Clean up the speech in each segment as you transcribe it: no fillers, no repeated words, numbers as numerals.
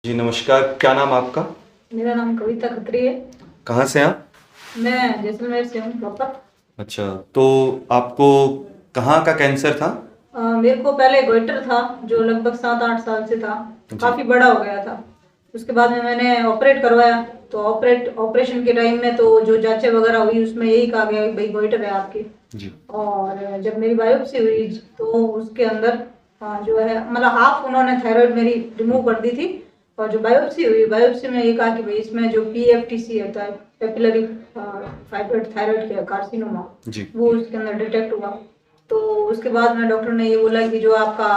जी नमस्कार, क्या नाम आपका? मेरा नाम कविता खत्री है। कहाँ से आप? मैं जैसलमेर से हूँ प्रॉपर। अच्छा, तो आपको कहाँ का कैंसर था? मेरे को पहले गोइटर था जो लगभग 7-8 साल से था। जी। काफ़ी बड़ा हो गया था। उसके बाद में मैंने ऑपरेट करवाया। तो ऑपरेशन के टाइम में तो जो जांचें वगैरह हुई उसमें यही कहा गया कि भाई गोइटर है आपकी। जी। और जब मेरी बायोप्सी हुई तो उसके अंदर जो है मतलब हाफ उन्होंने थायराइड मेरी रिमूव कर दी थी। और जो बायोप्सी हुई बायोप्सी में ये कहा कि भाई इसमें जो PFTC होता है पेपिलरी फाइब्रोइड थायराइड कार्सिनोमा जी। वो उसके अंदर डिटेक्ट हुआ। तो उसके बाद में डॉक्टर ने ये बोला कि जो आपका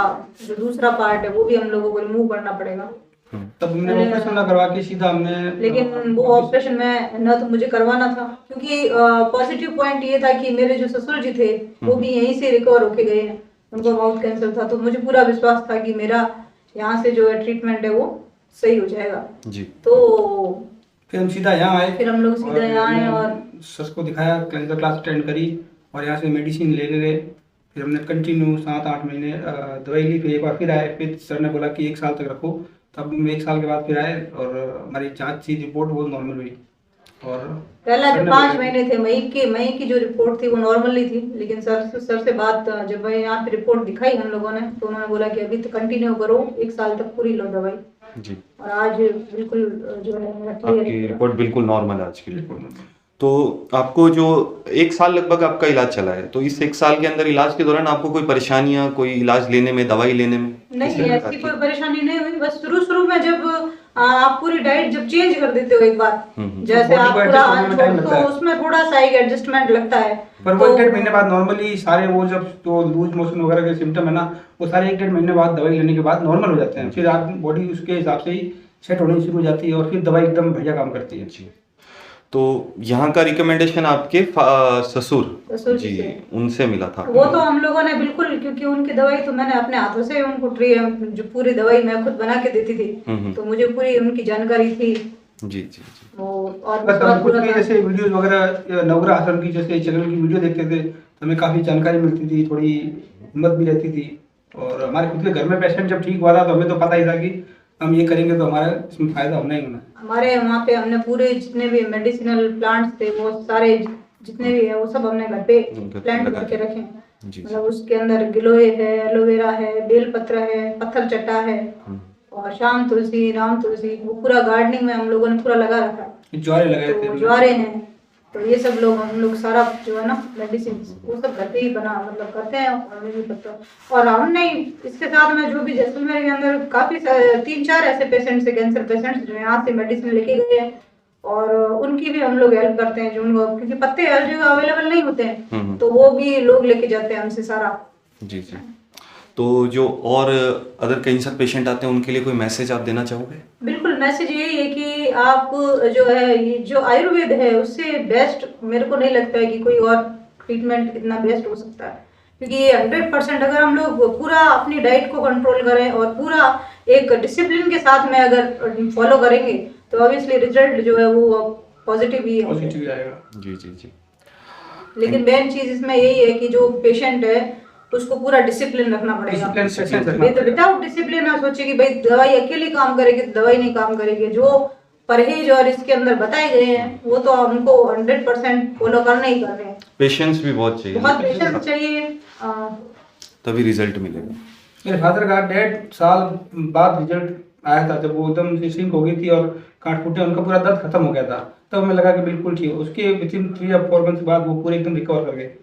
जो दूसरा पार्ट है वो भी हम लोगों को रिमूव करना पड़ेगा। तब हमने ऑपरेशन ना करवा के सीधा हमने लेकिन वो ऑपरेशन में न तो मुझे करवाना था क्योंकि पॉजिटिव पॉइंट ये था कि मेरे जो ससुर जी थे वो भी यहीं से रिकवर होके गए हैं। उनको माउथ कैंसर था तो मुझे पूरा विश्वास था कि मेरा यहाँ से जो है ट्रीटमेंट है वो सही हो जाएगा। जी। तो फिर हम सीधा यहाँ आए। फिर हम लोग सीधा यहाँ आए और सर को दिखाया, कैंसर क्लास अटेंड करी और यहाँ से मेडिसिन ले गए। फिर हमने कंटिन्यू 7-8 महीने दवाई ली। फिर एक बार फिर आए, फिर सर ने बोला कि 1 साल तक रखो। तब हम 1 साल के बाद फिर आए और हमारी जांच थी, रिपोर्ट वो नॉर्मल हुई। और पहला जो 5 महीने थे मई की जो रिपोर्ट थी वो नॉर्मली थी। लेकिन सर से बात जब यहाँ पे रिपोर्ट दिखाई हम लोगों ने तो उन्होंने बोला कि अभी तो कंटिन्यू करो 1 साल तक पूरी लो दवाई। जी। और आज बिल्कुल जो है मेरा क्लियर आपकी है। रिपोर्ट बिल्कुल नॉर्मल है आज की रिपोर्ट। रिपोर्ट तो आपको जो 1 साल लगभग आपका इलाज चला है, तो इस 1 साल के अंदर इलाज के दौरान आपको कोई परेशानियां, कोई इलाज लेने में, दवाई लेने में नहीं किसी प्रकार ऐसी की? कोई परेशानी नहीं हुई। बस शुरू में जब आप पूरी डाइट जब चेंज कर देते हो एक बार जैसे तो आप body को पूरा adjust होने में time लगता तो है। उसमें थोड़ा सा एक एडजस्टमेंट लगता है। पर वो तो 1-1.5 महीने बाद नॉर्मली सारे वो जब तो लूज मोशन वगैरह के सिम्टम है ना, वो सारे 1-1.5 महीने बाद दवाई लेने के बाद नॉर्मल हो जाते हैं। फिर आप बॉडी उसके हिसाब से ही सेट होनी शुरू हो जाती है और फिर दवाई एकदम बढ़िया काम करती है। जी। तो यहाँ का रिकमेंडेशन आपके ससुर ससुर जी जी से उनसे मिला था? वो तो हम लोगों ने बिल्कुल क्योंकि उनकी दवाई तो मैंने अपने हाथों से उनको जो पूरी दवाई मैं खुद बना के देती थी तो मुझे पूरी उनकी जानकारी थी। जी जी जी। वो और बस हम कुछ पूरा भी था। जैसे वीडियोस वगैरह नवग्रह आश्रम की जैसे चैनल की वीडियो देखते थे तो हमें काफ़ी जानकारी मिलती थी, थोड़ी हिम्मत भी रहती थी। और हमारे खुद के घर में पेशेंट जब ठीक हुआ था तो हमें तो पता ही था कि हम ये करेंगे तो हमारा इसमें फायदा होना ही होना है। हमारे वहाँ पे हमने पूरे जितने भी मेडिसिनल प्लांट्स थे वो सारे जितने भी है वो सब हमने घर पे प्लांट लगा करके दिए। रखे हैं। जी जी। मतलब उसके अंदर गिलोय है, एलोवेरा है, बेलपत्र है, पत्थर चट्टा है और शाम तुलसी, राम तुलसी वो पूरा गार्डनिंग में हम लोगों ने पूरा लगा रखा है। ज्वारे लगाए थे तो हमने। ज्वारे हैं तो ये सब हम लोग सारा जो है ना मेडिसिन वो सब घर पे ही बना मतलब करते हैं और मुझे पता। और हमने इसके साथ में जो भी जैसलमेर के अंदर काफी 3-4 ऐसे पेशेंट्स है कैंसर पेशेंट्स जो यहाँ से मेडिसिन लेके गए हैं और उनकी भी हम लोग हेल्प करते हैं जो उनको क्योंकि पत्ते हर जगह अवेलेबल नहीं होते हैं तो वो भी लोग लेके जाते हैं हमसे सारा। जी जी। तो जो और अदर कैंसर पेशेंट आते हैं उनके लिए कोई मैसेज आप देना चाहोगे? बिल्कुल मैसेज यही है कि आप जो है ये जो आयुर्वेद है उससे बेस्ट मेरे को नहीं लगता है कि कोई और ट्रीटमेंट इतना बेस्ट हो सकता है। क्योंकि ये 100% अगर हम लोग पूरा अपनी डाइट को कंट्रोल करें और पूरा एक डिसिप्लिन के साथ में अगर फॉलो करेंगे तो ऑब्वियसली रिजल्ट जो है वो पॉजिटिव ही है। पॉजिटिव आएगा। जी जी जी। लेकिन मेन चीज इसमें यही है कि जो पेशेंट है उसको पूरा डिसिप्लिन रखना पड़ेगा। डिसिप्लिन रखना तो विदाउट डिसिप्लिन आप सोचिए कि भाई दवाई अकेली काम करेगी तो दवाई नहीं काम करेगी। जो परहेज और इसके अंदर बताए गए हैं वो तो हमको 100% फॉलो करने ही करने हैं। पेशेंस भी बहुत चाहिए, बहुत पेशेंस चाहिए। तभी रिजल्ट मिलेगा। मेरे फादर का 1.5 साल बाद रिजल्ट आया था जब वो एकदम से सिंक हो गई थी और काट फूटे, उनका पूरा दर्द खत्म हो गया था। तब हमें लगा कि बिल्कुल ठीक है। उसके विथिन 3 या 4 मंथ बाद वो पूरे एकदम रिकवर कर गए।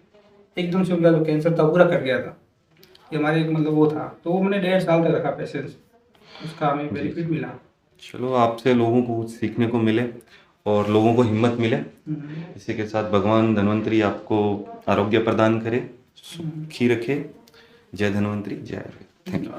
एकदम से उनका जो कैंसर था पूरा कट गया था। ये हमारे मतलब वो था तो वो मैंने 1.5 साल तक रखा पेशेंस, उसका हमें बेनिफिट मिला। चलो आपसे लोगों को कुछ सीखने को मिले और लोगों को हिम्मत मिले। इसी के साथ भगवान धन्वंतरी आपको आरोग्य प्रदान करे, सुखी रखे। जय धन्वंतरी, जय आयुर्वेद। Thank you.